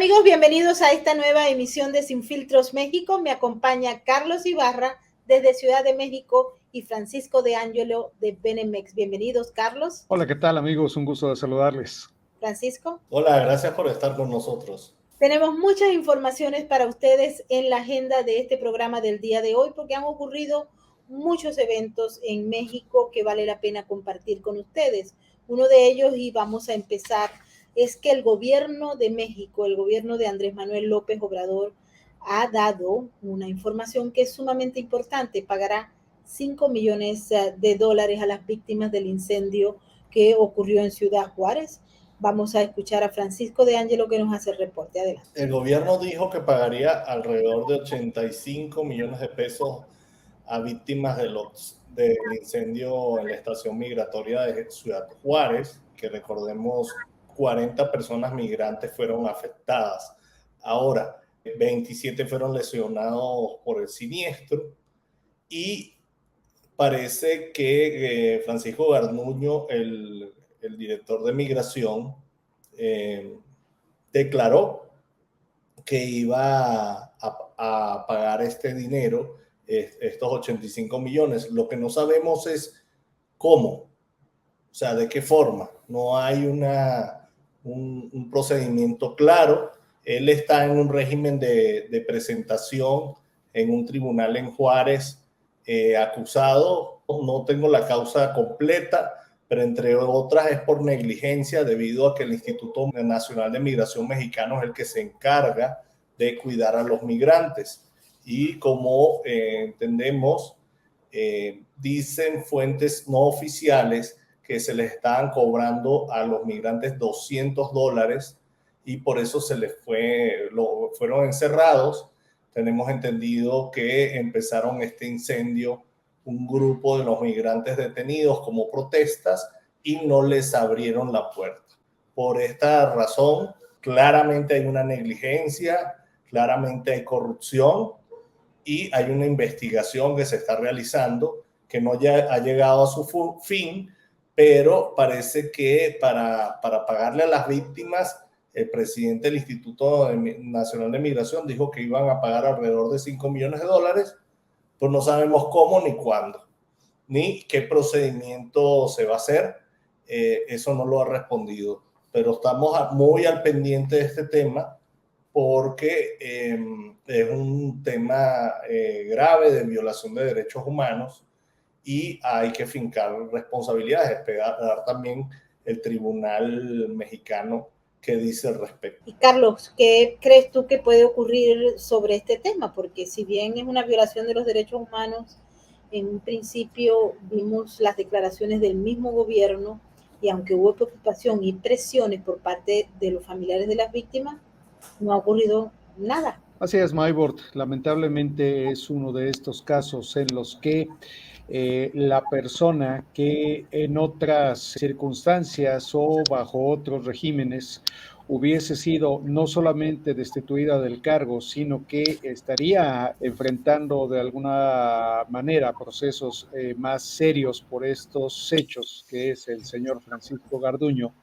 amigos, bienvenidos a esta nueva emisión de Sin Filtros México. Me acompaña Carlos Ibarra desde Ciudad de México y Francisco de Ángelo de Benemex. Bienvenidos, Carlos. Hola, ¿qué tal, amigos? Un gusto de saludarles. Francisco. Hola, gracias por estar con nosotros. Tenemos muchas informaciones para ustedes en la agenda de este programa del día de hoy porque han ocurrido muchos eventos en México que vale la pena compartir con ustedes. Uno de ellos, y vamos a empezar, es que el gobierno de México, el gobierno de Andrés Manuel López Obrador, ha dado una información que es sumamente importante. Pagará $5 millones a las víctimas del incendio que ocurrió en Ciudad Juárez. Vamos a escuchar a Francisco de Ángelo que nos hace el reporte. Adelante. El gobierno dijo que pagaría alrededor de 85 millones de pesos a víctimas del incendio en la estación migratoria de Ciudad Juárez, que recordemos 40 personas migrantes fueron afectadas. Ahora, 27 fueron lesionados por el siniestro y parece que Francisco Garduño, el director de migración, declaró que iba a pagar este dinero, estos 85 millones. Lo que no sabemos es cómo, o sea, de qué forma. No hay un procedimiento claro. Él está en un régimen de presentación en un tribunal en Juárez, acusado. No tengo la causa completa, pero entre otras es por negligencia debido a que el Instituto Nacional de Migración Mexicano es el que se encarga de cuidar a los migrantes. Y como entendemos, dicen fuentes no oficiales que se les estaban cobrando a los migrantes $200 y por eso se les fueron encerrados. Tenemos entendido que empezaron este incendio un grupo de los migrantes detenidos como protestas y no les abrieron la puerta. Por esta razón, claramente hay una negligencia, claramente hay corrupción y hay una investigación que se está realizando que no ya ha llegado a su fin, pero parece que para pagarle a las víctimas, el presidente del Instituto Nacional de Migración dijo que iban a pagar alrededor de $5 millones, pues no sabemos cómo ni cuándo, ni qué procedimiento se va a hacer. Eso no lo ha respondido, pero estamos muy al pendiente de este tema porque es un tema grave de violación de derechos humanos y hay que fincar responsabilidades, esperar también el tribunal mexicano que dice al respecto. Y Carlos, ¿qué crees tú que puede ocurrir sobre este tema? Porque si bien es una violación de los derechos humanos, en un principio vimos las declaraciones del mismo gobierno y aunque hubo preocupación y presiones por parte de los familiares de las víctimas, no ha ocurrido nada. Así es, Maybord. Lamentablemente es uno de estos casos en los que la persona que en otras circunstancias o bajo otros regímenes hubiese sido no solamente destituida del cargo, sino que estaría enfrentando de alguna manera procesos más serios por estos hechos, que es el señor Francisco Garduño.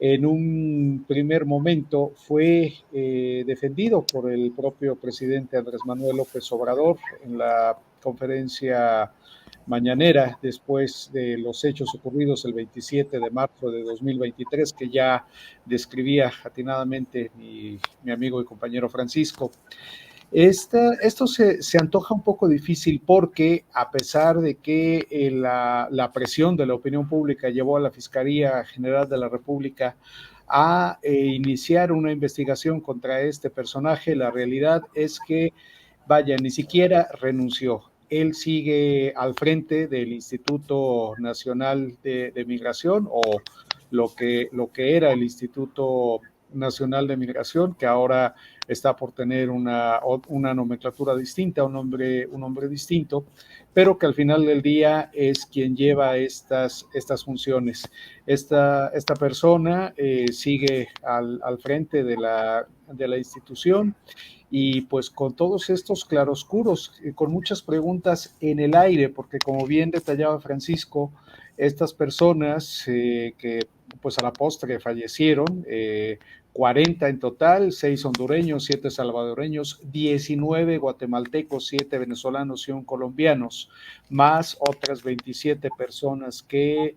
En un primer momento fue defendido por el propio presidente Andrés Manuel López Obrador en la conferencia mañanera después de los hechos ocurridos el 27 de marzo de 2023, que ya describía atinadamente mi amigo y compañero Francisco. Esto se antoja un poco difícil porque a pesar de que la presión de la opinión pública llevó a la Fiscalía General de la República a iniciar una investigación contra este personaje, la realidad es que, vaya, ni siquiera renunció. Él sigue al frente del Instituto Nacional de Migración, o lo que era el Instituto Nacional de Migración, que ahora está por tener una nomenclatura distinta, un nombre distinto, pero que al final del día es quien lleva estas funciones. Esta persona sigue al frente de la institución, y pues con todos estos claroscuros, con muchas preguntas en el aire, porque como bien detallaba Francisco, estas personas que pues a la postre fallecieron, 40 en total, 6 hondureños, 7 salvadoreños, 19 guatemaltecos, 7 venezolanos y 1 colombianos, más otras 27 personas que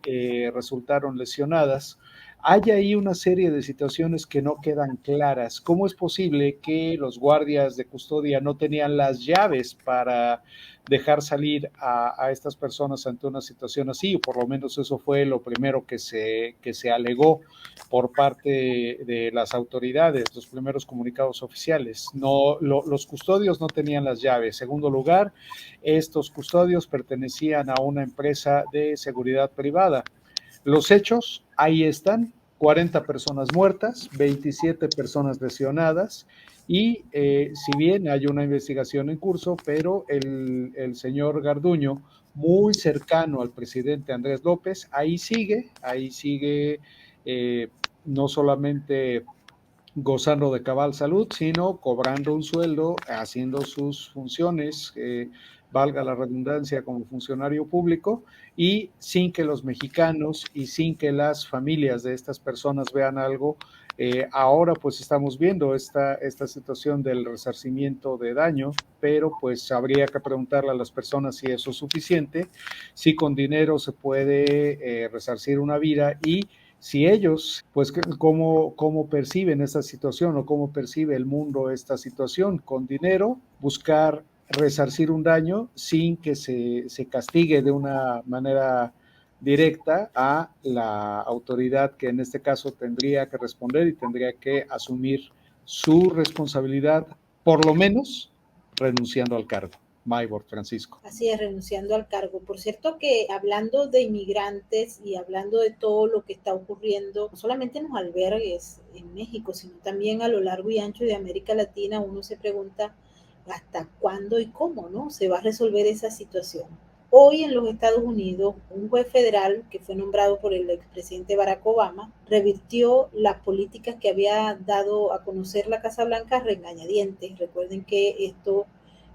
resultaron lesionadas. Hay ahí una serie de situaciones que no quedan claras. ¿Cómo es posible que los guardias de custodia no tenían las llaves para dejar salir a estas personas ante una situación así? O por lo menos eso fue lo primero que se alegó por parte de las autoridades, los primeros comunicados oficiales. No, los custodios no tenían las llaves. Segundo lugar, estos custodios pertenecían a una empresa de seguridad privada. Los hechos, ahí están, 40 personas muertas, 27 personas lesionadas, y si bien hay una investigación en curso, pero el señor Garduño, muy cercano al presidente Andrés López, ahí sigue no solamente gozando de cabal salud, sino cobrando un sueldo, haciendo sus funciones, valga la redundancia, como funcionario público, y sin que los mexicanos y sin que las familias de estas personas vean algo. Ahora pues estamos viendo esta situación del resarcimiento de daño, pero pues habría que preguntarle a las personas si eso es suficiente, si con dinero se puede resarcir una vida, y si ellos, pues, cómo perciben esta situación o cómo percibe el mundo esta situación. Con dinero, buscar resarcir un daño sin que se castigue de una manera directa a la autoridad que en este caso tendría que responder y tendría que asumir su responsabilidad, por lo menos renunciando al cargo. Maybor, Francisco. Así es, renunciando al cargo. Por cierto que hablando de inmigrantes y hablando de todo lo que está ocurriendo, no solamente en los albergues en México, sino también a lo largo y ancho de América Latina, uno se pregunta hasta cuándo y cómo, ¿no? Se va a resolver esa situación. Hoy en los Estados Unidos, un juez federal que fue nombrado por el expresidente Barack Obama revirtió las políticas que había dado a conocer la Casa Blanca a regañadientes. Recuerden que esto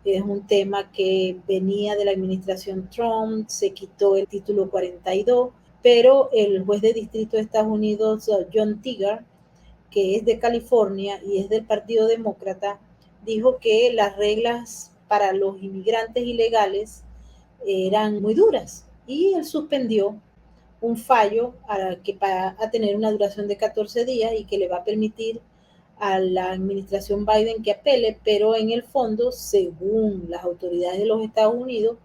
es un tema que venía de la administración Trump, se quitó el título 42, pero el juez de distrito de Estados Unidos, John Tigar, que es de California y es del Partido Demócrata, dijo que las reglas para los inmigrantes ilegales eran muy duras y él suspendió un fallo que va a tener una duración de 14 días y que le va a permitir a la administración Biden que apele, pero en el fondo, según las autoridades de los Estados Unidos,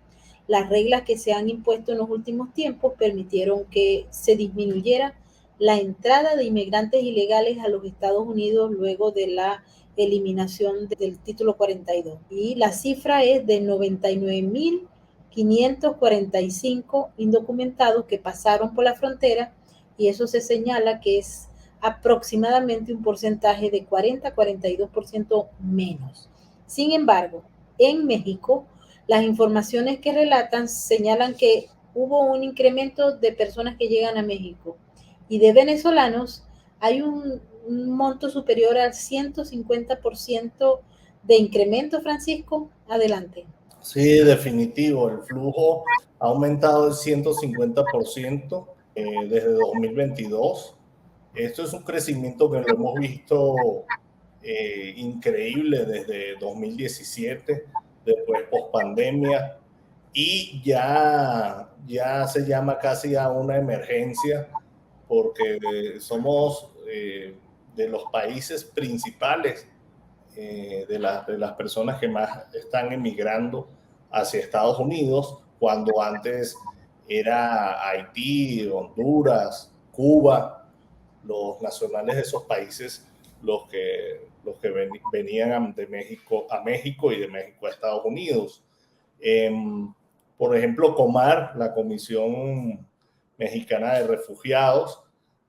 las reglas que se han impuesto en los últimos tiempos permitieron que se disminuyera la entrada de inmigrantes ilegales a los Estados Unidos luego de la eliminación del título 42. Y la cifra es de 99.545 indocumentados que pasaron por la frontera, y eso se señala que es aproximadamente un porcentaje de 40-42% menos. Sin embargo, en México, las informaciones que relatan señalan que hubo un incremento de personas que llegan a México, y de venezolanos hay un monto superior al 150% de incremento. Francisco, adelante. Sí, definitivo. El flujo ha aumentado el 150% desde 2022. Esto es un crecimiento que lo hemos visto increíble desde 2017, después post-pandemia, y ya se llama casi a una emergencia porque somos de los países principales de las personas que más están emigrando hacia Estados Unidos, cuando antes era Haití, Honduras, Cuba, los nacionales de esos países los que venían de México a México y de México a Estados Unidos. Por ejemplo, COMAR, la Comisión Mexicana de Refugiados,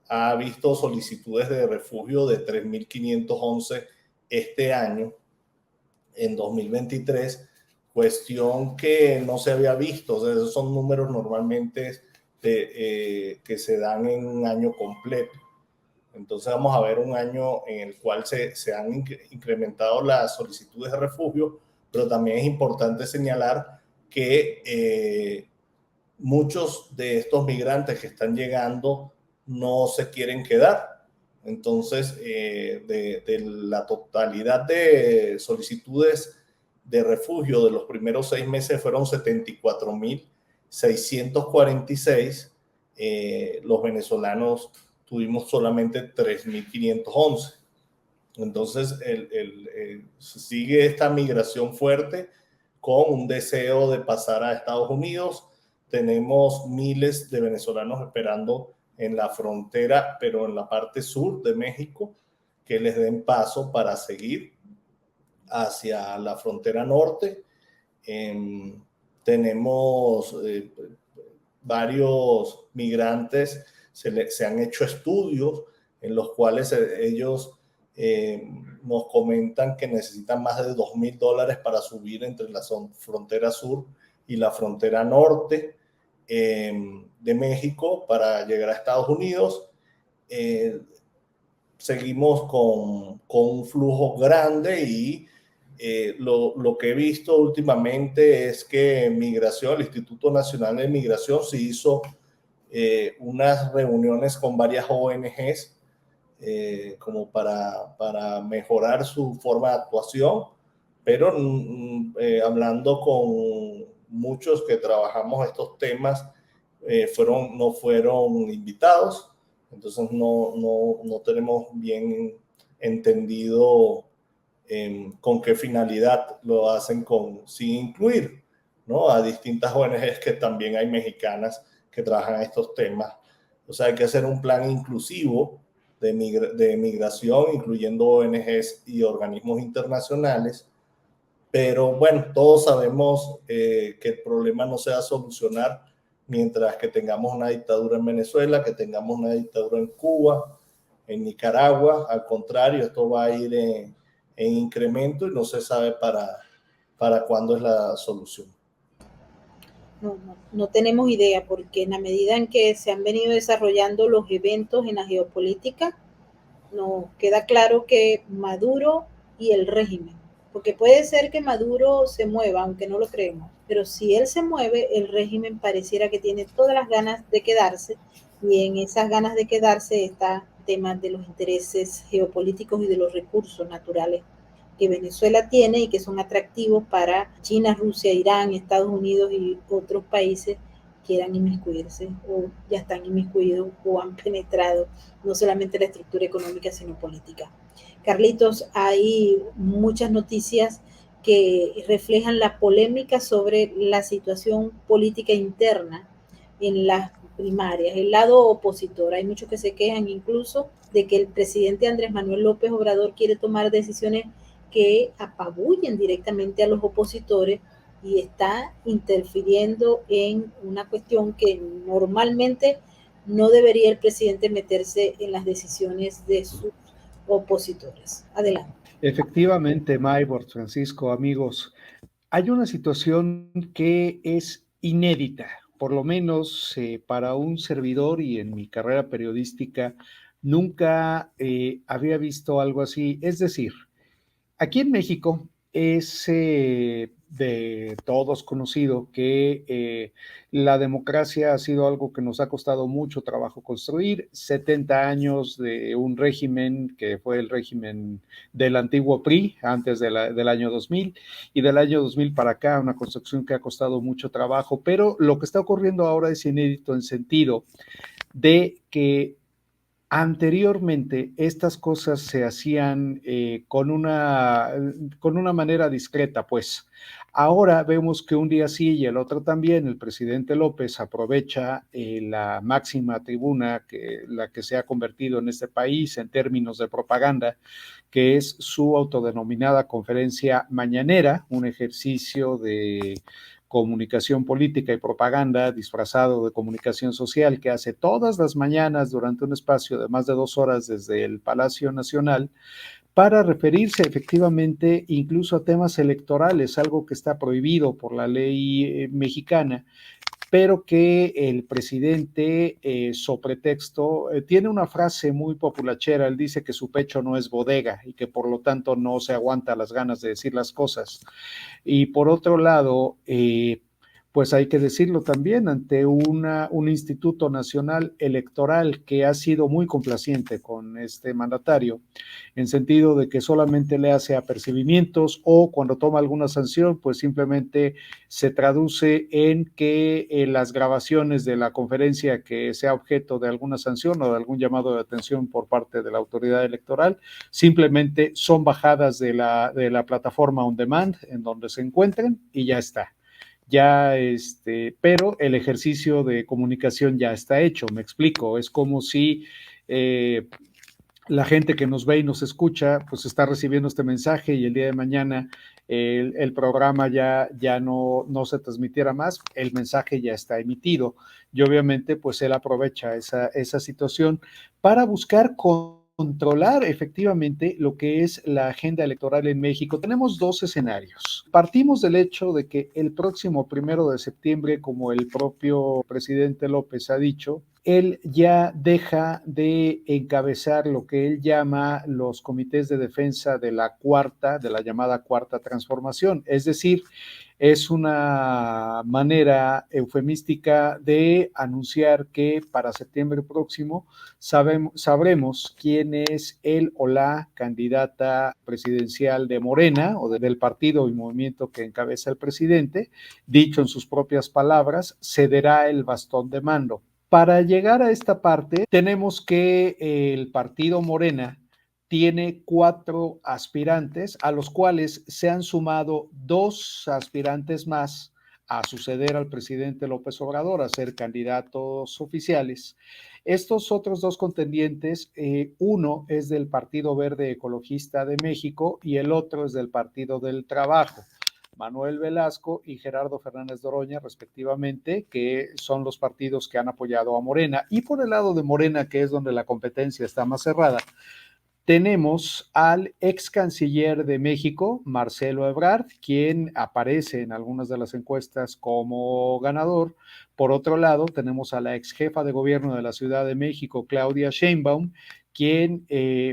ha visto solicitudes de refugio de 3.511 este año, en 2023, cuestión que no se había visto. O sea, esos son números normalmente que se dan en un año completo. Entonces vamos a ver un año en el cual se han incrementado las solicitudes de refugio, pero también es importante señalar que muchos de estos migrantes que están llegando no se quieren quedar. Entonces, de la totalidad de solicitudes de refugio de los primeros 6 meses fueron 74.646. Los venezolanos tuvimos solamente 3.511. Entonces, sigue esta migración fuerte con un deseo de pasar a Estados Unidos. Tenemos miles de venezolanos esperando en la frontera, pero en la parte sur de México, que les den paso para seguir hacia la frontera norte. Tenemos varios migrantes, se han hecho estudios en los cuales ellos nos comentan que necesitan más de $2,000 para subir entre la frontera sur y la frontera norte de México para llegar a Estados Unidos. Seguimos con un flujo grande y lo que he visto últimamente es que Migración, el Instituto Nacional de Migración, se hizo unas reuniones con varias ONGs como para mejorar su forma de actuación, pero hablando con muchos que trabajamos estos temas, no fueron invitados, entonces no tenemos bien entendido con qué finalidad lo hacen sin incluir, ¿no?, a distintas ONGs que también hay mexicanas que trabajan estos temas. O sea, hay que hacer un plan inclusivo de migración, incluyendo ONGs y organismos internacionales. Pero bueno, todos sabemos que el problema no se va a solucionar mientras que tengamos una dictadura en Venezuela, que tengamos una dictadura en Cuba, en Nicaragua. Al contrario, esto va a ir en incremento y no se sabe para cuándo es la solución. No tenemos idea, porque en la medida en que se han venido desarrollando los eventos en la geopolítica, nos queda claro que Maduro y el régimen, porque puede ser que Maduro se mueva, aunque no lo creemos, pero si él se mueve, el régimen pareciera que tiene todas las ganas de quedarse, y en esas ganas de quedarse está el tema de los intereses geopolíticos y de los recursos naturales que Venezuela tiene y que son atractivos para China, Rusia, Irán, Estados Unidos y otros países quieran inmiscuirse o ya están inmiscuidos o han penetrado no solamente la estructura económica sino política. Carlitos, hay muchas noticias que reflejan la polémica sobre la situación política interna en las primarias, el lado opositor. Hay muchos que se quejan incluso de que el presidente Andrés Manuel López Obrador quiere tomar decisiones que apabullen directamente a los opositores y está interfiriendo en una cuestión que normalmente no debería el presidente meterse en las decisiones de sus opositores. Adelante. Efectivamente, Maybor, Francisco, amigos, hay una situación que es inédita, por lo menos para un servidor, y en mi carrera periodística nunca había visto algo así. Es decir, aquí en México es de todos conocido que la democracia ha sido algo que nos ha costado mucho trabajo construir. 70 años de un régimen que fue el régimen del antiguo PRI antes del año 2000, y del año 2000 para acá una construcción que ha costado mucho trabajo, pero lo que está ocurriendo ahora es inédito en sentido de que anteriormente estas cosas se hacían con una manera discreta, pues. Ahora vemos que un día sí y el otro también, el presidente López aprovecha la máxima tribuna, la que se ha convertido en este país en términos de propaganda, que es su autodenominada conferencia mañanera, un ejercicio de comunicación política y propaganda disfrazado de comunicación social que hace todas las mañanas durante un espacio de más de 2 horas desde el Palacio Nacional para referirse efectivamente incluso a temas electorales, algo que está prohibido por la ley mexicana, pero que el presidente, sobre pretexto, tiene una frase muy populachera. Él dice que su pecho no es bodega y que por lo tanto no se aguanta las ganas de decir las cosas. Y por otro lado, pues hay que decirlo también, ante un Instituto Nacional Electoral que ha sido muy complaciente con este mandatario, en sentido de que solamente le hace apercibimientos o cuando toma alguna sanción, pues simplemente se traduce en que las grabaciones de la conferencia que sea objeto de alguna sanción o de algún llamado de atención por parte de la autoridad electoral, simplemente son bajadas de la plataforma on demand en donde se encuentren y ya está. Ya, pero el ejercicio de comunicación ya está hecho, me explico, es como si la gente que nos ve y nos escucha, pues está recibiendo este mensaje y el día de mañana el programa ya no se transmitiera más, el mensaje ya está emitido y obviamente pues él aprovecha esa situación para buscar controlar efectivamente lo que es la agenda electoral en México. Tenemos dos escenarios. Partimos del hecho de que el próximo 1 de septiembre, como el propio presidente López ha dicho, él ya deja de encabezar lo que él llama los comités de defensa de la llamada cuarta transformación. Es decir, es una manera eufemística de anunciar que para septiembre próximo sabremos quién es el o la candidata presidencial de Morena o del partido y movimiento que encabeza el presidente. Dicho en sus propias palabras, cederá el bastón de mando. Para llegar a esta parte, tenemos que el partido Morena tiene 4 aspirantes, a los cuales se han sumado 2 aspirantes más a suceder al presidente López Obrador, a ser candidatos oficiales. Estos otros 2 contendientes, uno es del Partido Verde Ecologista de México y el otro es del Partido del Trabajo. Manuel Velasco y Gerardo Fernández Doroña, respectivamente, que son los partidos que han apoyado a Morena. Y por el lado de Morena, que es donde la competencia está más cerrada, tenemos al ex canciller de México, Marcelo Ebrard, quien aparece en algunas de las encuestas como ganador. Por otro lado, tenemos a la ex jefa de gobierno de la Ciudad de México, Claudia Sheinbaum, quien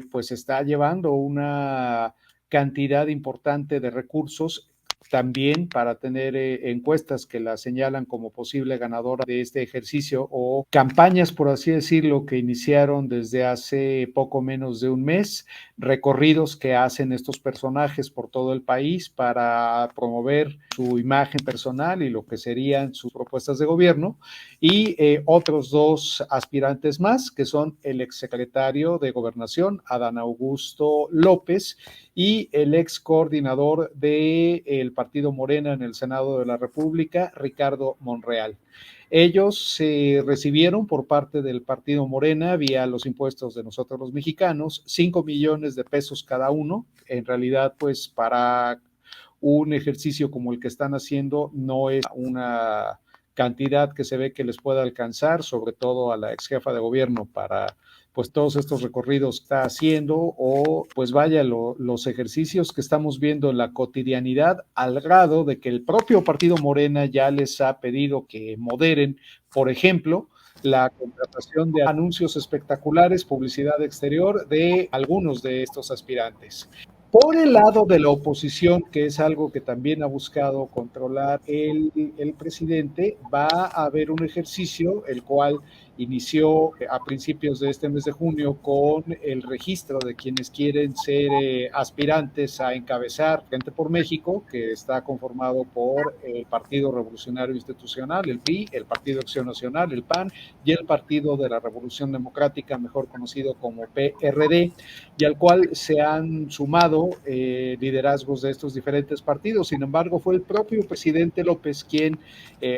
pues está llevando una cantidad importante de recursos también para tener encuestas que la señalan como posible ganadora de este ejercicio o campañas, por así decirlo, que iniciaron desde hace poco menos de un mes, recorridos que hacen estos personajes por todo el país para promover su imagen personal y lo que serían sus propuestas de gobierno, y otros 2 aspirantes más, que son el exsecretario de Gobernación, Adán Augusto López, y el ex coordinador del partido Morena en el Senado de la República, Ricardo Monreal. Ellos se recibieron por parte del partido Morena vía los impuestos de nosotros los mexicanos, 5 millones de pesos cada uno. En realidad, pues para un ejercicio como el que están haciendo no es una cantidad que se ve que les pueda alcanzar, sobre todo a la ex jefa de gobierno para pues todos estos recorridos que está haciendo o pues vaya los ejercicios que estamos viendo en la cotidianidad, al grado de que el propio partido Morena ya les ha pedido que moderen, por ejemplo, la contratación de anuncios espectaculares, publicidad exterior de algunos de estos aspirantes. Por el lado de la oposición, que es algo que también ha buscado controlar el presidente, va a haber un ejercicio, el cual inició a principios de este mes de junio con el registro de quienes quieren ser aspirantes a encabezar Frente por México, que está conformado por el Partido Revolucionario Institucional, el PRI, el Partido Acción Nacional, el PAN, y el Partido de la Revolución Democrática, mejor conocido como PRD, y al cual se han sumado liderazgos de estos diferentes partidos. Sin embargo, fue el propio presidente López quien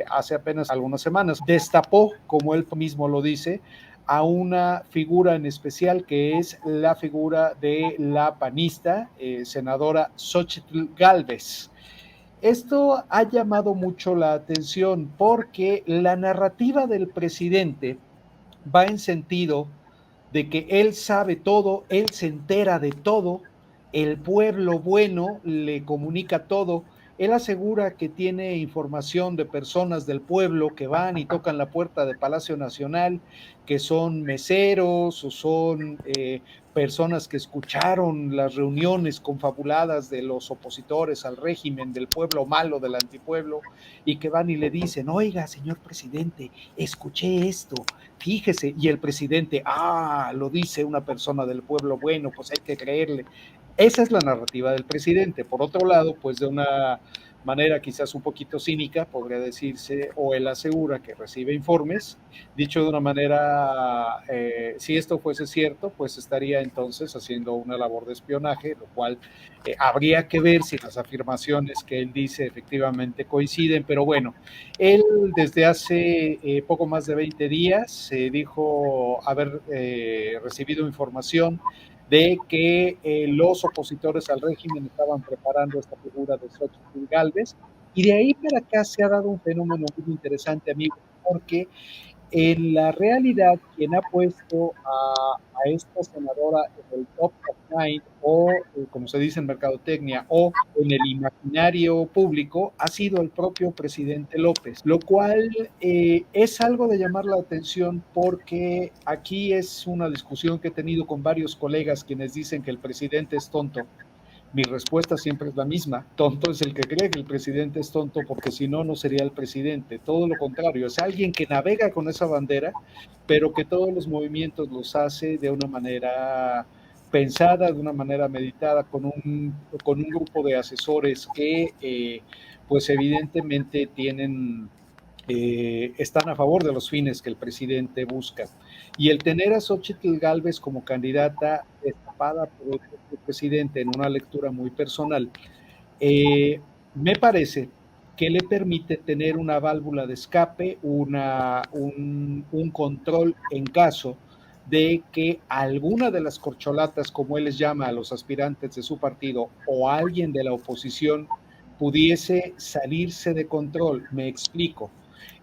hace apenas algunas semanas destapó, como él mismo lo dice, a una figura en especial, que es la figura de la panista, senadora Xóchitl Gálvez. Esto ha llamado mucho la atención porque la narrativa del presidente va en sentido de que él sabe todo, él se entera de todo, el pueblo bueno le comunica todo. Él asegura que tiene información de personas del pueblo que van y tocan la puerta de Palacio Nacional, que son meseros o son personas que escucharon las reuniones confabuladas de los opositores al régimen, del pueblo malo, del antipueblo, y que van y le dicen, oiga, señor presidente, escuché esto, fíjese, y el presidente, lo dice una persona del pueblo bueno, pues hay que creerle. Esa es la narrativa del presidente. Por otro lado, pues de una manera quizás un poquito cínica, podría decirse, o él asegura que recibe informes. Dicho de una manera, si esto fuese cierto, pues estaría entonces haciendo una labor de espionaje, lo cual habría que ver si las afirmaciones que él dice efectivamente coinciden, pero bueno, él desde hace poco más de 20 días dijo haber recibido información de que los opositores al régimen estaban preparando esta figura de Xochitl Gálvez, y de ahí para acá se ha dado un fenómeno muy interesante, amigo, porque en la realidad, quien ha puesto a esta senadora en el top of mind, o como se dice en mercadotecnia, o en el imaginario público, ha sido el propio presidente López, lo cual es algo de llamar la atención, porque aquí es una discusión que he tenido con varios colegas quienes dicen que el presidente es tonto. Mi respuesta siempre es la misma. Tonto es el que cree que el presidente es tonto, porque si no, no sería el presidente. Todo lo contrario, es alguien que navega con esa bandera, pero que todos los movimientos los hace de una manera pensada, de una manera meditada, con un grupo de asesores que, pues evidentemente están a favor de los fines que el presidente busca. Y el tener a Xochitl Gálvez como candidata destapada por el presidente en una lectura muy personal, me parece que le permite tener una válvula de escape, un control en caso de que alguna de las corcholatas, como él les llama a los aspirantes de su partido, o alguien de la oposición, pudiese salirse de control. Me explico.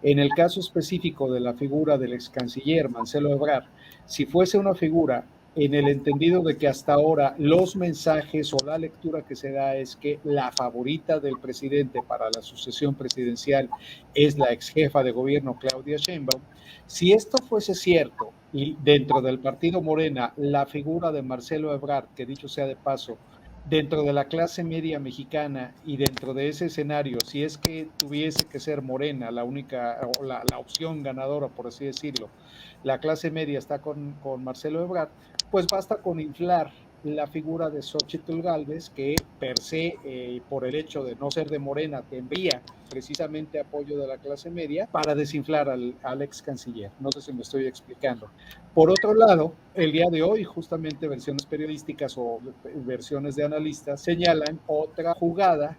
En el caso específico de la figura del ex canciller Marcelo Ebrard, si fuese una figura en el entendido de que hasta ahora los mensajes o la lectura que se da es que la favorita del presidente para la sucesión presidencial es la ex jefa de gobierno Claudia Sheinbaum, si esto fuese cierto y dentro del partido Morena la figura de Marcelo Ebrard, que dicho sea de paso, dentro de la clase media mexicana y dentro de ese escenario, si es que tuviese que ser Morena la única o la opción ganadora, por así decirlo, la clase media está con Marcelo Ebrard, pues basta con inflar la figura de Xochitl Gálvez, que per se, por el hecho de no ser de Morena, tendría precisamente apoyo de la clase media para desinflar al ex canciller. No sé si me estoy explicando. Por otro lado, el día de hoy, justamente versiones periodísticas o versiones de analistas señalan otra jugada,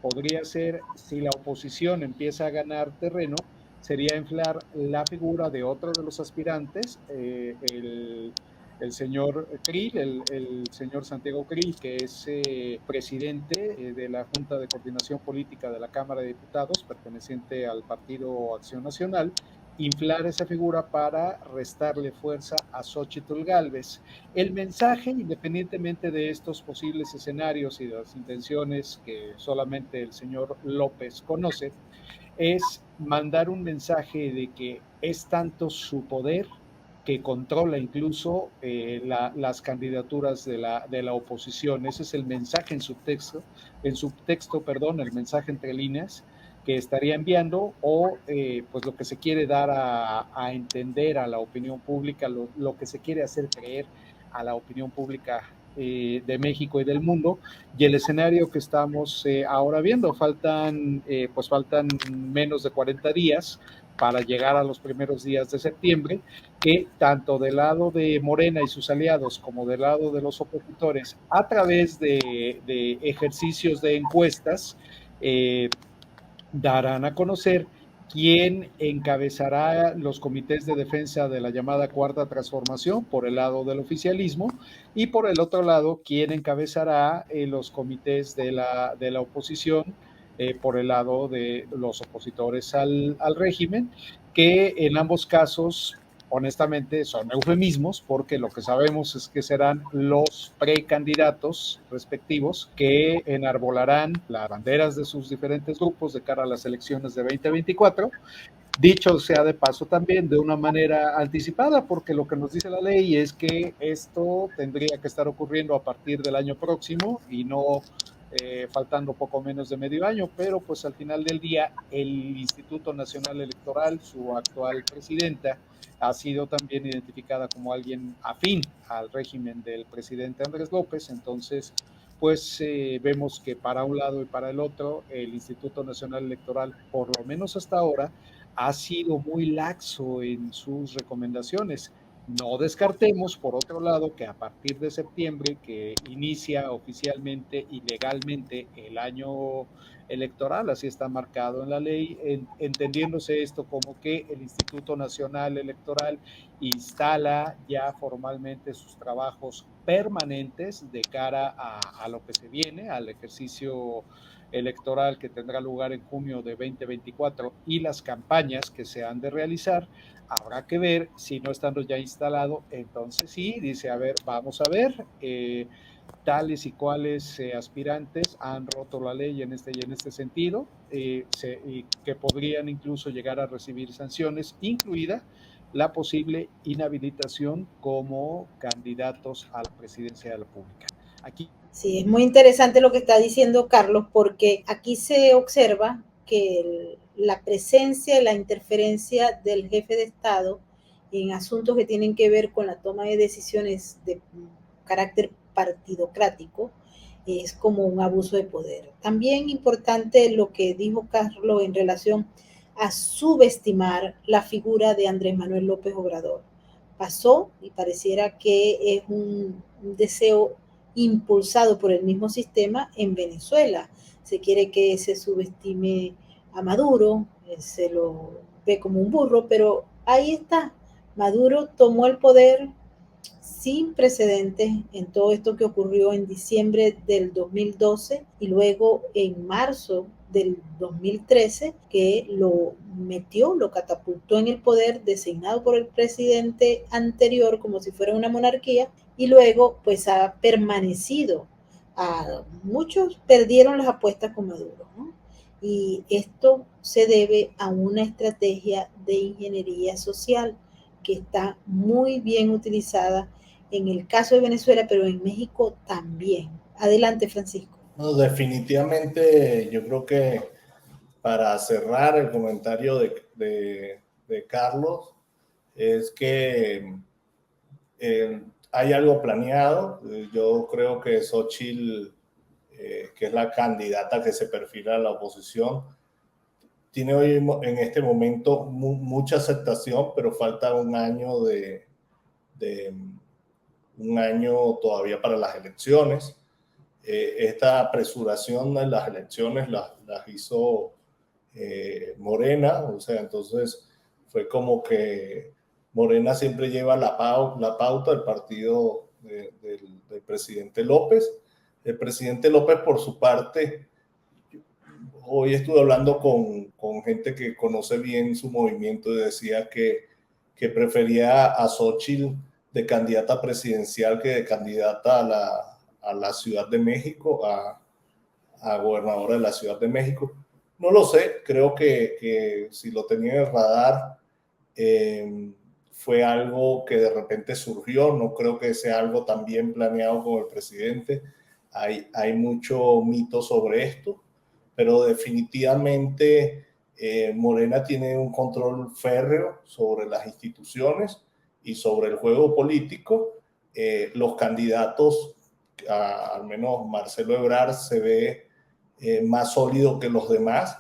podría ser si la oposición empieza a ganar terreno, sería inflar la figura de otro de los aspirantes, el señor Krill, el señor Santiago Krill, que es presidente de la Junta de Coordinación Política de la Cámara de Diputados, perteneciente al Partido Acción Nacional, inflar esa figura para restarle fuerza a Xochitl Gálvez. El mensaje, independientemente de estos posibles escenarios y de las intenciones que solamente el señor López conoce, es mandar un mensaje de que es tanto su poder que controla incluso las candidaturas de la oposición. Ese es el mensaje en subtexto, el mensaje entre líneas que estaría enviando, o pues lo que se quiere dar a entender a la opinión pública, lo que se quiere hacer creer a la opinión pública de México y del mundo. Y el escenario que estamos ahora viendo, faltan menos de 40 días para llegar a los primeros días de septiembre, que tanto del lado de Morena y sus aliados como del lado de los opositores, a través de ejercicios de encuestas, darán a conocer quién encabezará los comités de defensa de la llamada Cuarta Transformación por el lado del oficialismo, y por el otro lado quién encabezará los comités de la oposición por el lado de los opositores al régimen, que en ambos casos honestamente son eufemismos, porque lo que sabemos es que serán los precandidatos respectivos que enarbolarán las banderas de sus diferentes grupos de cara a las elecciones de 2024, Dicho sea de paso también de una manera anticipada, porque lo que nos dice la ley es que esto tendría que estar ocurriendo a partir del año próximo y no faltando poco menos de medio año, pero pues al final del día el Instituto Nacional Electoral, su actual presidenta, ha sido también identificada como alguien afín al régimen del presidente Andrés López, entonces pues vemos que para un lado y para el otro el Instituto Nacional Electoral, por lo menos hasta ahora, ha sido muy laxo en sus recomendaciones. No descartemos, por otro lado, que a partir de septiembre, que inicia oficialmente y legalmente el año electoral, así está marcado en la ley, entendiéndose esto como que el Instituto Nacional Electoral instala ya formalmente sus trabajos permanentes de cara a lo que se viene, al ejercicio electoral que tendrá lugar en junio de 2024 y las campañas que se han de realizar. Habrá que ver si no estando ya instalado, entonces sí, dice, a ver, vamos a ver, tales y cuales aspirantes han roto la ley en este sentido, y que podrían incluso llegar a recibir sanciones, incluida la posible inhabilitación como candidatos a la presidencia de la República. Aquí. Sí, es muy interesante lo que está diciendo Carlos, porque aquí se observa que la presencia y la interferencia del jefe de Estado en asuntos que tienen que ver con la toma de decisiones de carácter partidocrático es como un abuso de poder. También importante lo que dijo Carlos en relación a subestimar la figura de Andrés Manuel López Obrador. Pasó y pareciera que es un deseo impulsado por el mismo sistema en Venezuela. Se quiere que se subestime a Maduro, se lo ve como un burro, pero ahí está. Maduro tomó el poder sin precedentes en todo esto que ocurrió en diciembre del 2012 y luego en marzo del 2013, que lo metió, lo catapultó en el poder designado por el presidente anterior como si fuera una monarquía, y luego pues ha permanecido. Muchos perdieron las apuestas con Maduro, ¿no? Y esto se debe a una estrategia de ingeniería social que está muy bien utilizada en el caso de Venezuela, pero en México también. Adelante, Francisco. No, definitivamente, yo creo que para cerrar el comentario de Carlos, es que hay algo planeado. Yo creo que Xóchitl, que es la candidata que se perfila a la oposición, tiene hoy en este momento mucha aceptación, pero falta un año un año todavía para las elecciones. Esta apresuración de las elecciones las hizo Morena, o sea, entonces fue como que Morena siempre lleva la pauta del partido del presidente López. El presidente López, por su parte, hoy estuve hablando con gente que conoce bien su movimiento y decía que prefería a Xóchitl de candidata presidencial que de candidata a la Ciudad de México, a gobernadora de la Ciudad de México. No lo sé, creo que si lo tenía en el radar, fue algo que de repente surgió, no creo que sea algo tan bien planeado como el presidente. Hay mucho mito sobre esto, pero definitivamente Morena tiene un control férreo sobre las instituciones y sobre el juego político. Los candidatos, al menos Marcelo Ebrard, se ve más sólido que los demás,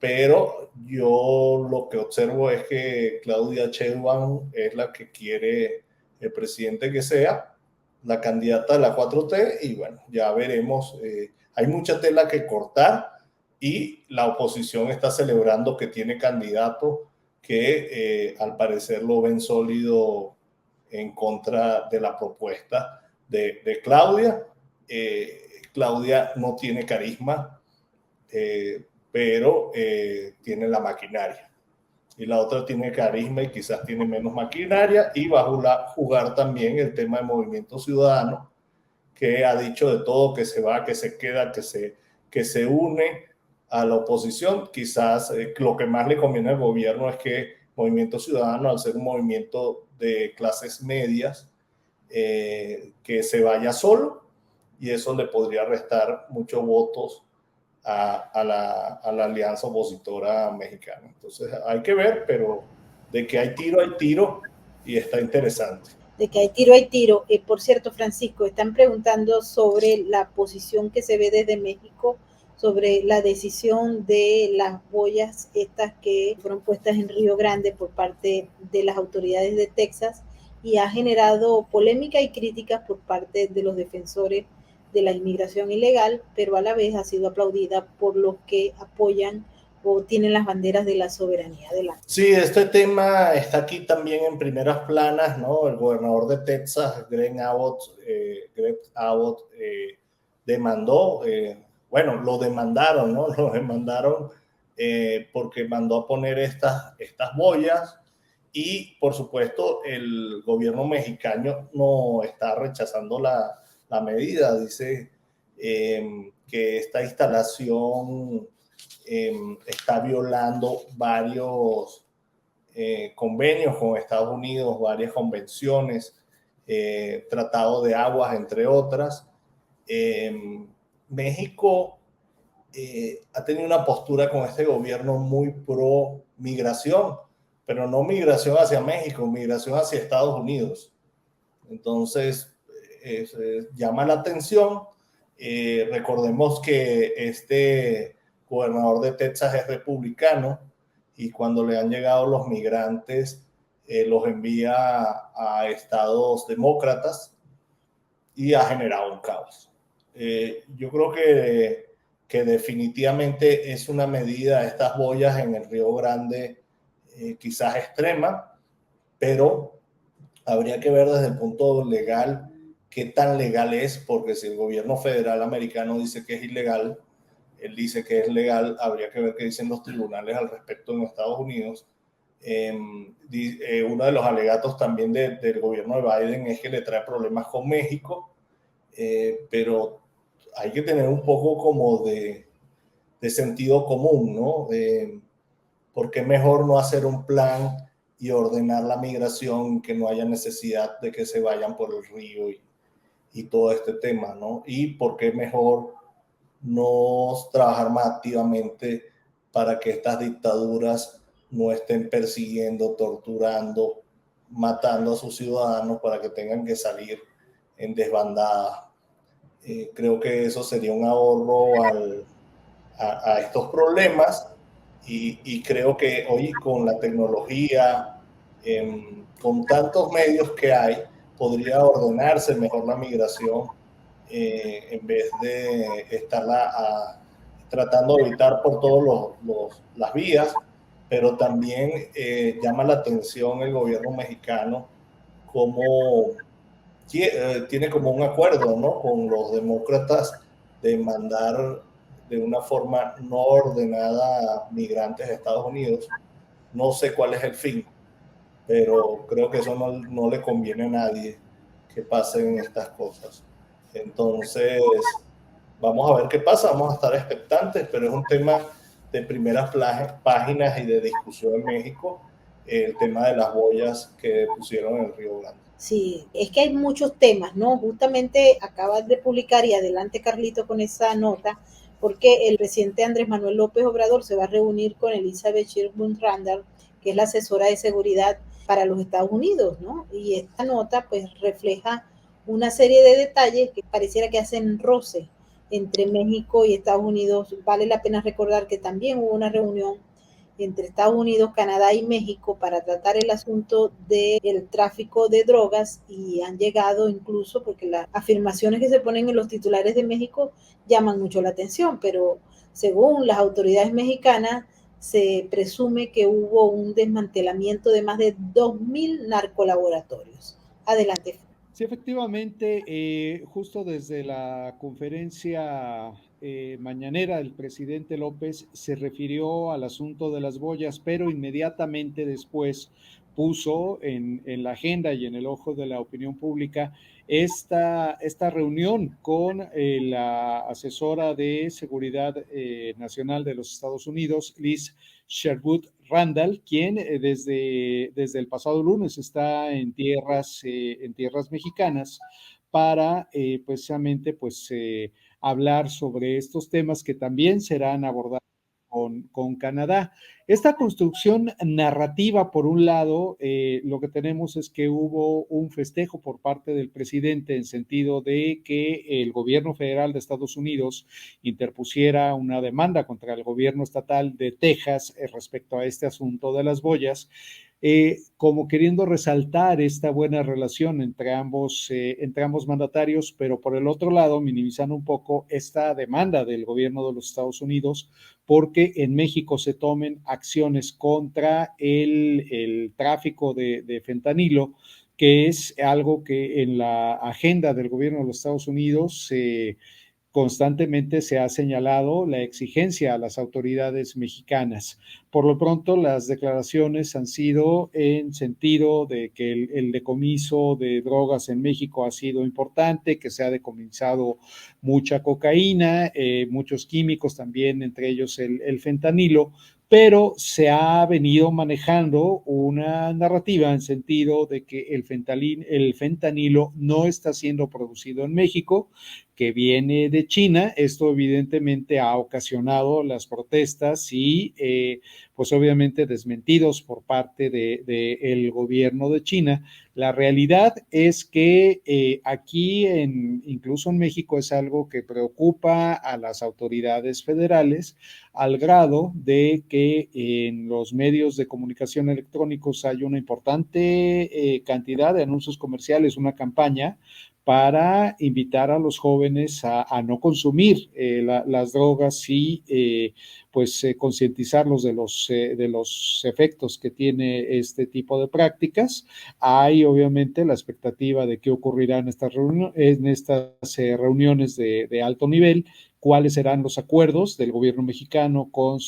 pero yo lo que observo es que Claudia Sheinbaum es la que quiere el presidente que sea la candidata de la 4T, y bueno, ya veremos. Hay mucha tela que cortar y la oposición está celebrando que tiene candidato que al parecer lo ven sólido en contra de la propuesta de Claudia. Claudia no tiene carisma, pero tiene la maquinaria. Y la otra tiene carisma y quizás tiene menos maquinaria, y va a jugar también el tema de Movimiento Ciudadano, que ha dicho de todo, que se va, que se queda, que se une a la oposición. Quizás lo que más le conviene al gobierno es que Movimiento Ciudadano, al ser un movimiento de clases medias, que se vaya solo, y eso le podría restar muchos votos a la alianza opositora mexicana. Entonces hay que ver, pero de que hay tiro y está interesante. De que hay tiro, hay tiro. Por cierto, Francisco, están preguntando sobre la posición que se ve desde México sobre la decisión de las boyas estas que fueron puestas en Río Grande por parte de las autoridades de Texas, y ha generado polémica y críticas por parte de los defensores de la inmigración ilegal, pero a la vez ha sido aplaudida por los que apoyan o tienen las banderas de la soberanía. Adelante. Sí, este tema está aquí también en primeras planas, ¿no? El gobernador de Texas, Greg Abbott, demandó, bueno, lo demandaron, ¿no? Lo demandaron porque mandó a poner estas boyas, y, por supuesto, el gobierno mexicano no está rechazando la medida. Dice que esta instalación está violando varios convenios con Estados Unidos, varias convenciones, tratado de aguas, entre otras. México ha tenido una postura con este gobierno muy pro migración, pero no migración hacia México, migración hacia Estados Unidos. Entonces, llama la atención. Recordemos que este gobernador de Texas es republicano, y cuando le han llegado los migrantes, los envía a estados demócratas, y ha generado un caos. Yo creo que definitivamente es una medida, estas boyas en el Río Grande, quizás extrema, pero habría que ver desde el punto legal qué tan legal es, porque si el gobierno federal americano dice que es ilegal, él dice que es legal, habría que ver qué dicen los tribunales al respecto en Estados Unidos. Uno de los alegatos también del gobierno de Biden es que le trae problemas con México, pero hay que tener un poco como de sentido común, ¿no? Porque es mejor no hacer un plan y ordenar la migración, que no haya necesidad de que se vayan por el río y todo este tema, ¿no? Y porque es mejor no trabajar más activamente para que estas dictaduras no estén persiguiendo, torturando, matando a sus ciudadanos para que tengan que salir en desbandada. Creo que eso sería un ahorro a estos problemas, y creo que hoy, con la tecnología, con tantos medios que hay, podría ordenarse mejor la migración, en vez de estarla tratando de evitar por todas las vías. Pero también llama la atención el gobierno mexicano como tiene como un acuerdo, ¿no?, con los demócratas, de mandar de una forma no ordenada a migrantes a Estados Unidos. No sé cuál es el fin, pero creo que eso no le conviene a nadie, que pasen estas cosas. Entonces, vamos a ver qué pasa, vamos a estar expectantes, pero es un tema de primeras páginas y de discusión en México, el tema de las boyas que pusieron en el Río Grande. Sí, es que hay muchos temas, ¿no? Justamente acabas de publicar, y adelante Carlito con esa nota, porque el presidente Andrés Manuel López Obrador se va a reunir con Elizabeth Sherburne Randall, que es la asesora de seguridad para los Estados Unidos, ¿no? Y esta nota pues refleja una serie de detalles que pareciera que hacen roce entre México y Estados Unidos. Vale la pena recordar que también hubo una reunión entre Estados Unidos, Canadá y México para tratar el asunto del tráfico de drogas, y han llegado incluso, porque las afirmaciones que se ponen en los titulares de México llaman mucho la atención, pero según las autoridades mexicanas se presume que hubo un desmantelamiento de más de 2.000 narcolaboratorios. Adelante. Sí, efectivamente, justo desde la conferencia mañanera, el presidente López se refirió al asunto de las boyas, pero inmediatamente después puso en la agenda y en el ojo de la opinión pública esta reunión con la asesora de Seguridad Nacional de los Estados Unidos, Liz Sherwood Randall, quien desde el pasado lunes está en tierras mexicanas para precisamente pues hablar sobre estos temas que también serán abordados con Canadá. Esta construcción narrativa, por un lado, lo que tenemos es que hubo un festejo por parte del presidente en sentido de que el gobierno federal de Estados Unidos interpusiera una demanda contra el gobierno estatal de Texas respecto a este asunto de las boyas. Como queriendo resaltar esta buena relación entre ambos mandatarios, pero por el otro lado minimizando un poco esta demanda del gobierno de los Estados Unidos porque en México se tomen acciones contra el tráfico de fentanilo, que es algo que en la agenda del gobierno de los Estados Unidos constantemente se ha señalado la exigencia a las autoridades mexicanas. Por lo pronto, las declaraciones han sido en sentido de que el decomiso de drogas en México ha sido importante, que se ha decomisado mucha cocaína, muchos químicos también, entre ellos el fentanilo, pero se ha venido manejando una narrativa en sentido de que el fentanilo no está siendo producido en México, que viene de China. Esto evidentemente ha ocasionado las protestas y pues obviamente desmentidos por parte del gobierno de China. La realidad es que aquí, incluso en México, es algo que preocupa a las autoridades federales al grado de que en los medios de comunicación electrónicos hay una importante cantidad de anuncios comerciales, una campaña para invitar a los jóvenes a no consumir las drogas y pues concientizarlos de los efectos que tiene este tipo de prácticas. Hay obviamente la expectativa de qué ocurrirá en estas reuniones de alto nivel, cuáles serán los acuerdos del gobierno mexicano con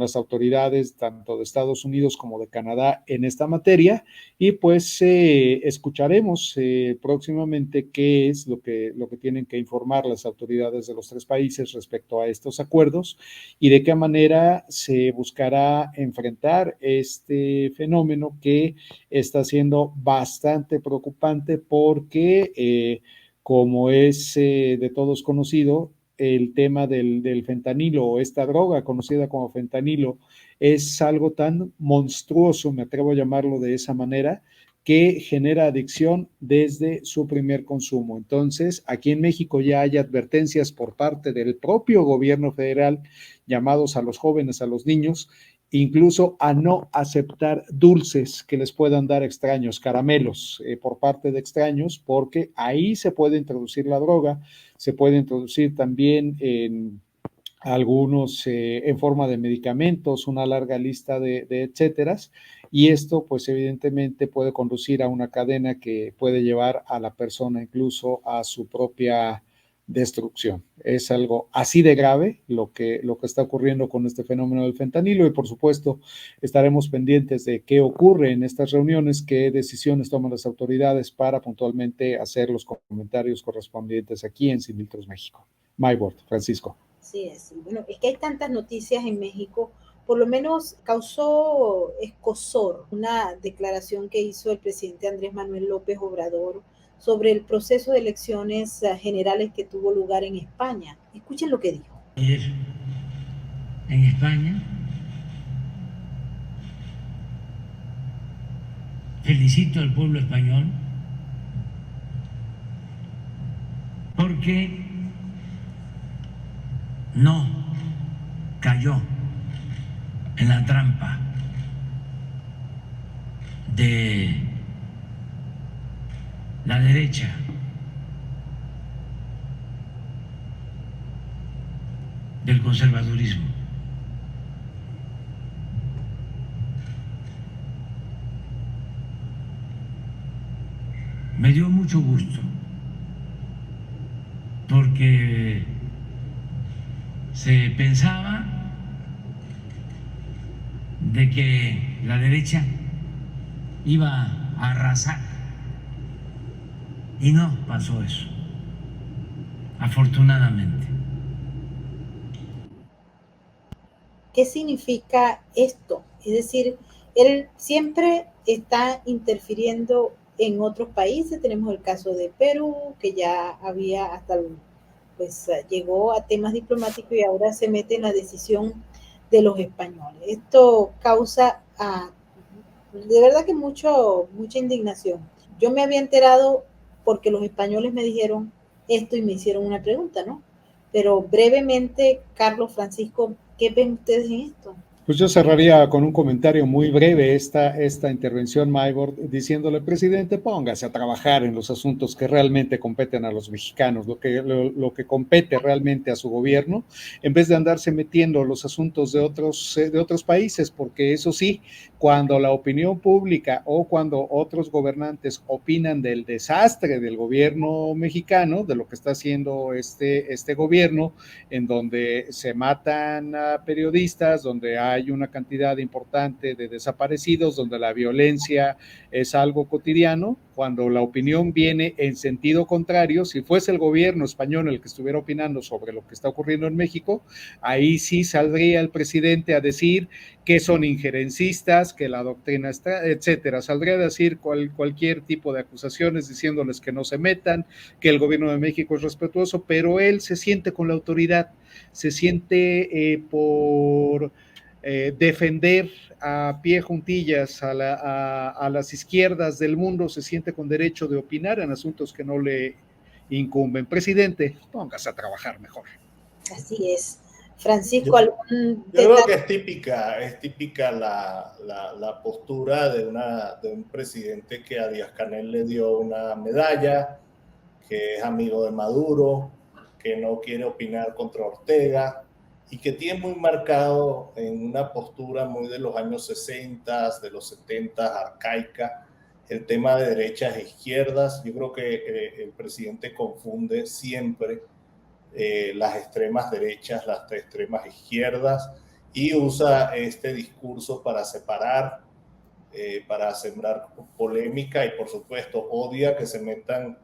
las autoridades tanto de Estados Unidos como de Canadá en esta materia, y pues escucharemos próximamente qué es lo que tienen que informar las autoridades de los tres países respecto a estos acuerdos y de qué manera se buscará enfrentar este fenómeno que está siendo bastante preocupante porque como es de todos conocido, el tema del fentanilo o esta droga conocida como fentanilo es algo tan monstruoso, me atrevo a llamarlo de esa manera, que genera adicción desde su primer consumo. Entonces, aquí en México ya hay advertencias por parte del propio gobierno federal llamados a los jóvenes, a los niños, incluso a no aceptar dulces que les puedan dar extraños, caramelos por parte de extraños, porque ahí se puede introducir la droga, se puede introducir también en algunos en forma de medicamentos, una larga lista de etcéteras, y esto pues evidentemente puede conducir a una cadena que puede llevar a la persona incluso a su propia destrucción. Es algo así de grave lo que está ocurriendo con este fenómeno del fentanilo y por supuesto estaremos pendientes de qué ocurre en estas reuniones, qué decisiones toman las autoridades para puntualmente hacer los comentarios correspondientes aquí en Sin Filtros México. My word, Francisco. Así es. Bueno, es que hay tantas noticias en México, por lo menos causó escozor una declaración que hizo el presidente Andrés Manuel López Obrador sobre el proceso de elecciones generales que tuvo lugar en España. Escuchen lo que dijo. Ayer en España felicito al pueblo español porque no cayó en la trampa de la derecha, del conservadurismo. Me dio mucho gusto porque se pensaba de que la derecha iba a arrasar Y no pasó eso, afortunadamente. ¿Qué significa esto? Es decir, él siempre está interfiriendo en otros países. Tenemos el caso de Perú, que ya había hasta, pues llegó a temas diplomáticos y ahora se mete en la decisión de los españoles. Esto causa de verdad que mucha indignación. Yo me había enterado porque los españoles me dijeron esto y me hicieron una pregunta, ¿no? Pero brevemente, Carlos, Francisco, ¿qué ven ustedes en esto? Pues yo cerraría con un comentario muy breve esta intervención, Maybord, diciéndole, presidente, póngase a trabajar en los asuntos que realmente competen a los mexicanos, lo que compete realmente a su gobierno, en vez de andarse metiendo los asuntos de otros países, porque eso sí, cuando la opinión pública o cuando otros gobernantes opinan del desastre del gobierno mexicano, de lo que está haciendo este gobierno, en donde se matan a periodistas, donde hay una cantidad importante de desaparecidos, donde la violencia es algo cotidiano, cuando la opinión viene en sentido contrario, si fuese el gobierno español el que estuviera opinando sobre lo que está ocurriendo en México, ahí sí saldría el presidente a decir que son injerencistas, que la doctrina está, etcétera. Saldría a decir cualquier tipo de acusaciones diciéndoles que no se metan, que el gobierno de México es respetuoso, pero él se siente con la autoridad, se siente por defender a pie juntillas a las izquierdas del mundo, se siente con derecho de opinar en asuntos que no le incumben. Presidente, póngase a trabajar mejor. Así es. Francisco, yo creo que es típica la postura de un presidente que a Díaz-Canel le dio una medalla, que es amigo de Maduro, que no quiere opinar contra Ortega y que tiene muy marcado en una postura muy de los años 60, de los 70, arcaica, el tema de derechas e izquierdas. Yo creo que el presidente confunde siempre las extremas derechas, las extremas izquierdas, y usa este discurso para separar, para sembrar polémica, y por supuesto odia que se metan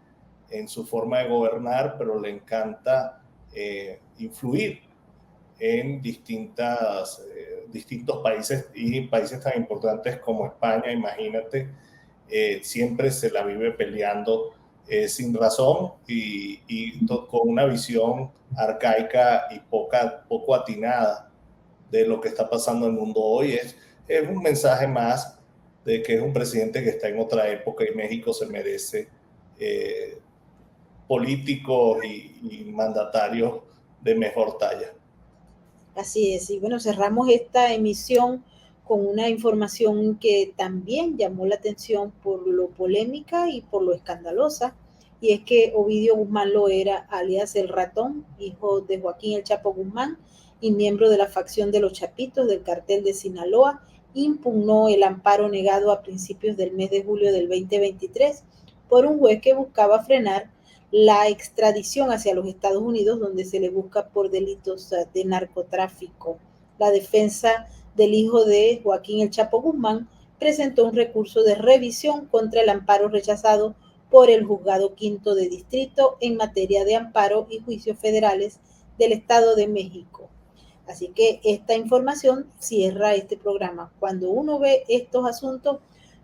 en su forma de gobernar, pero le encanta influir en distintos países, y países tan importantes como España, imagínate, siempre se la vive peleando sin razón y con una visión arcaica y poco atinada de lo que está pasando en el mundo hoy. Es un mensaje más de que es un presidente que está en otra época y México se merece políticos y mandatarios de mejor talla. Así es, y bueno, cerramos esta emisión con una información que también llamó la atención por lo polémica y por lo escandalosa, y es que Ovidio Guzmán Loera, alias El Ratón, hijo de Joaquín El Chapo Guzmán y miembro de la facción de los Chapitos del cartel de Sinaloa, impugnó el amparo negado a principios del mes de julio del 2023 por un juez que buscaba frenar la extradición hacia los Estados Unidos, donde se le busca por delitos de narcotráfico. La defensa del hijo de Joaquín El Chapo Guzmán presentó un recurso de revisión contra el amparo rechazado por el Juzgado Quinto de Distrito en materia de amparo y juicios federales del Estado de México. Así que esta información cierra este programa. Cuando uno ve estos asuntos,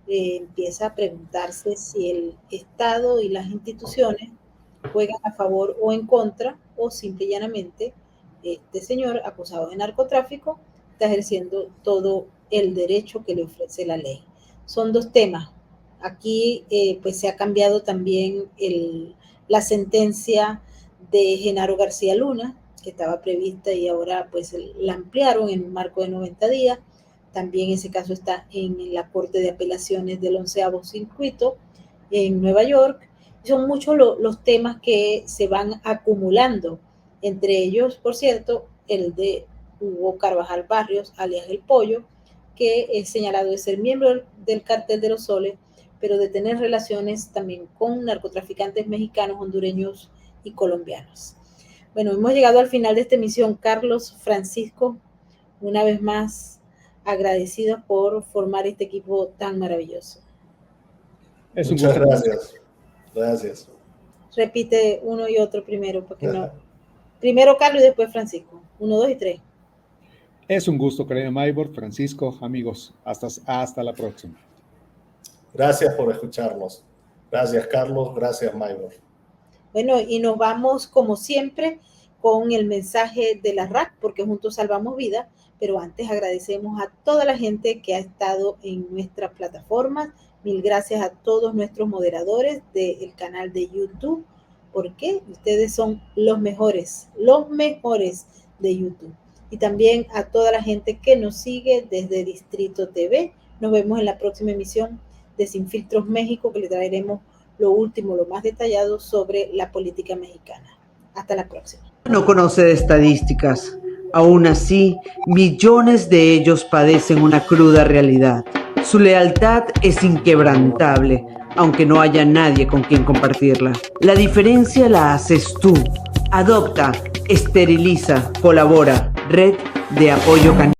empieza a preguntarse si el Estado y las instituciones juegan a favor o en contra, o simple y llanamente este señor acusado de narcotráfico está ejerciendo todo el derecho que le ofrece la ley. Son dos temas. Aquí pues se ha cambiado también la sentencia de Genaro García Luna, que estaba prevista y ahora pues la ampliaron en un marco de 90 días. También ese caso está en la Corte de Apelaciones del 11º Circuito en Nueva York. Son muchos los temas que se van acumulando, entre ellos, por cierto, el de Hugo Carvajal Barrios, alias El Pollo, que es señalado de ser miembro del Cartel de los Soles, pero de tener relaciones también con narcotraficantes mexicanos, hondureños y colombianos. Bueno, hemos llegado al final de esta emisión. Carlos, Francisco, una vez más agradecidos por formar este equipo tan maravilloso. Muchas gracias. Gracias. repite uno y otro primero, porque no. Primero Carlos y después Francisco. 1, 2 y 3. Es un gusto, Karina Maybord, Francisco, amigos. Hasta la próxima. Gracias por escucharnos. Gracias, Carlos. Gracias, Maybord. Bueno, y nos vamos, como siempre, con el mensaje de la RAC, porque juntos salvamos vidas. Pero antes agradecemos a toda la gente que ha estado en nuestras plataformas. Mil gracias a todos nuestros moderadores del canal de YouTube, porque ustedes son los mejores de YouTube. Y también a toda la gente que nos sigue desde Distrito TV. Nos vemos en la próxima emisión de Sin Filtros México, que le traeremos lo último, lo más detallado sobre la política mexicana. Hasta la próxima. No conoce de estadísticas. Aún así, millones de ellos padecen una cruda realidad. Su lealtad es inquebrantable, aunque no haya nadie con quien compartirla. La diferencia la haces tú. Adopta, esteriliza, colabora. Red de Apoyo Canino.